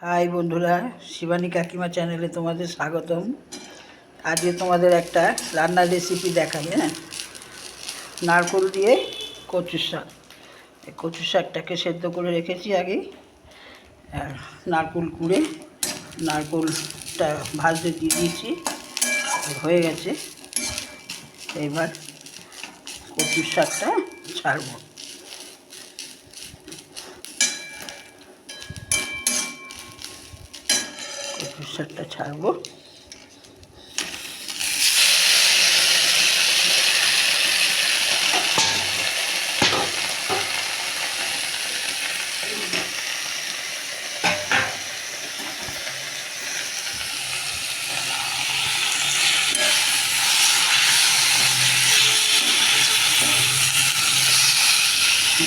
High বন্ধুরা, শিবানী কাকিমা চ্যানেলে তোমাদের স্বাগতম। আজকে তোমাদের একটা রান্নার রেসিপি দেখাবে। নারকোল দিয়ে কচু শাক। এই কচু শাকটাকে সেদ্ধ করে রেখেছি আগেই, আর নারকোল কুড়ে নারকোলটা ভাজতে দিয়ে দিয়েছি, হয়ে গেছে। এবার কচু শাকটা ছাড়বো। কচু শাকটা ছাড়বো।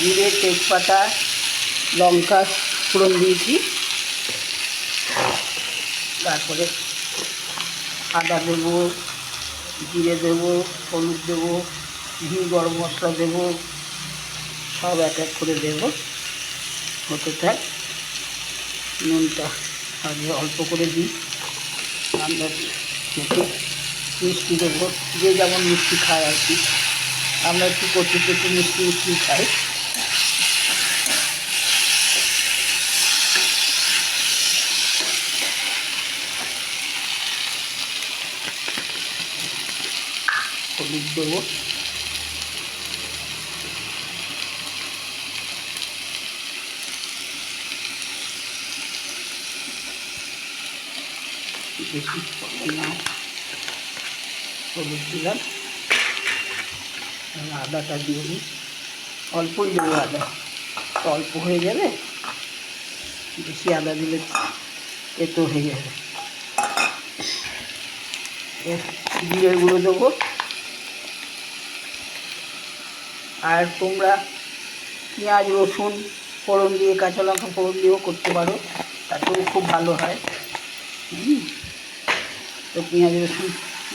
জিরে, তেজপাতা, লঙ্কা ফোড়ন দিয়েছি, তারপরে আদা দেবো, জিরে দেবো, হলুদ দেবো, ঘি, গরম মশলা দেবো, সব এক এক করে দেবো। হতে থাক। নুনটা আগে অল্প করে দিই, আন্দাজ মতো। মিষ্টি দেবো, যে যেমন মিষ্টি খায় আর কি। আমরা একটু কচুতে একটু মিষ্টি মিষ্টি খাই। হলুদ দেবো, বেশি না, হলুদ দিলাম। আদাটা দিয়ে দিই, অল্পই দেবো আদা, অল্প হয়ে যাবে। বেশি আদা দিলে তেতো হয়ে যাবে। জিরে গুঁড়ো দেবো। আর তোমরা পেঁয়াজ, রসুন ফোড়ন দিয়ে, কাঁচা লঙ্কা ফোড়ন দিয়েও করতে পারো, তাতেও খুব ভালো হয়। তো পেঁয়াজ রসুন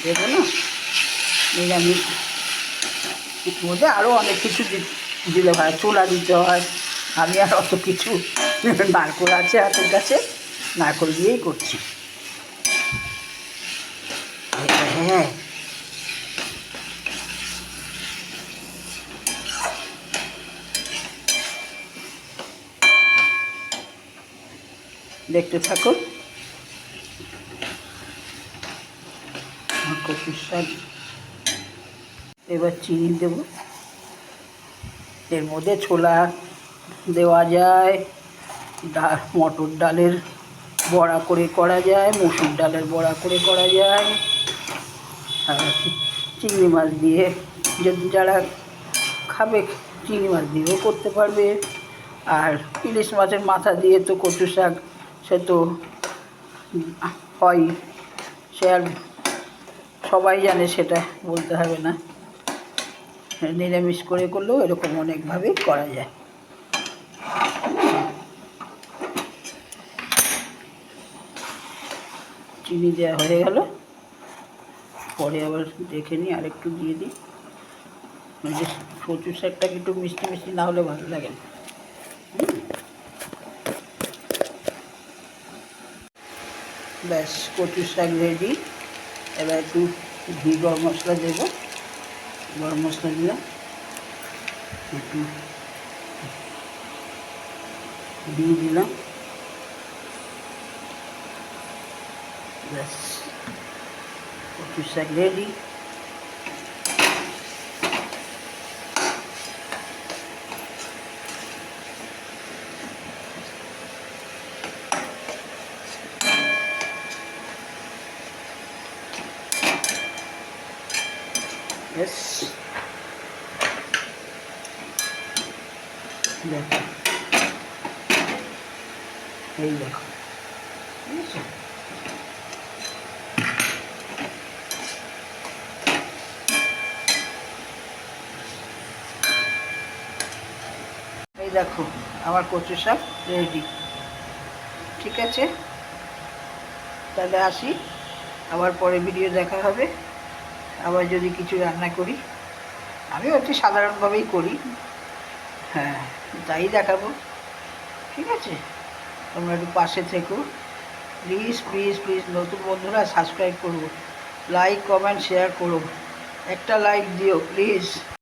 দেবো না, নিরামিষ। এর মধ্যে আরও অনেক কিছু দিলে হয়, ছোলা দিতে হয়। আমি আর অত কিছু, নারকোল আছে হাতের কাছে, নারকোল দিয়েই করছি। হ্যাঁ, দেখতে থাকুন। কচুর শাক। এবার চিনি দেব। এর মধ্যে ছোলা দেওয়া যায়, মটর ডালের বড়া করে করা যায়, মসুর ডালের বড়া করে করা যায়, আর চিংড়ি মাছ দিয়ে, যদি যারা খাবে চিংড়ি মাছ দিয়েও করতে পারবে। আর ইলিশ মাছের মাথা দিয়ে তো কচু শাক, সে তো হয়, সে আর সবাই জানে, সেটা বলতে হবে না। নিরামিষ করে করলেও এরকম অনেকভাবেই করা যায়। চিনি দেওয়া হয়ে গেল, পরে আবার দেখে নিই, আরেকটু দিয়ে দিই। যে কচু শাকটাকে একটু মিষ্টি মিষ্টি না হলে ভালো লাগে না। ব্যাস, কচু শাক রেডি। এবার একটু ঘি, গরম মশলা দেবো। গরম মশলা দিলাম, একটু দিয়ে দিলাম। ব্যাস, কচু শাক রেডি। ব্যাস, দেখো, এই দেখো, ঠিক আছে। এই দেখো, আমার কচু শাক রেডি। ঠিক আছে, তাহলে আসি, আবার পরে ভিডিও দেখা হবে। আবার যদি কিছু রান্না করি, আমি অতি সাধারণভাবেই করি, হ্যাঁ, তাই দেখাবো। ঠিক আছে। তোমরা একটু পাশে থেকো, প্লিজ প্লিজ প্লিজ। নতুন বন্ধুরা সাবস্ক্রাইব করো, লাইক কমেন্ট শেয়ার করো, একটা লাইক দিও প্লিজ।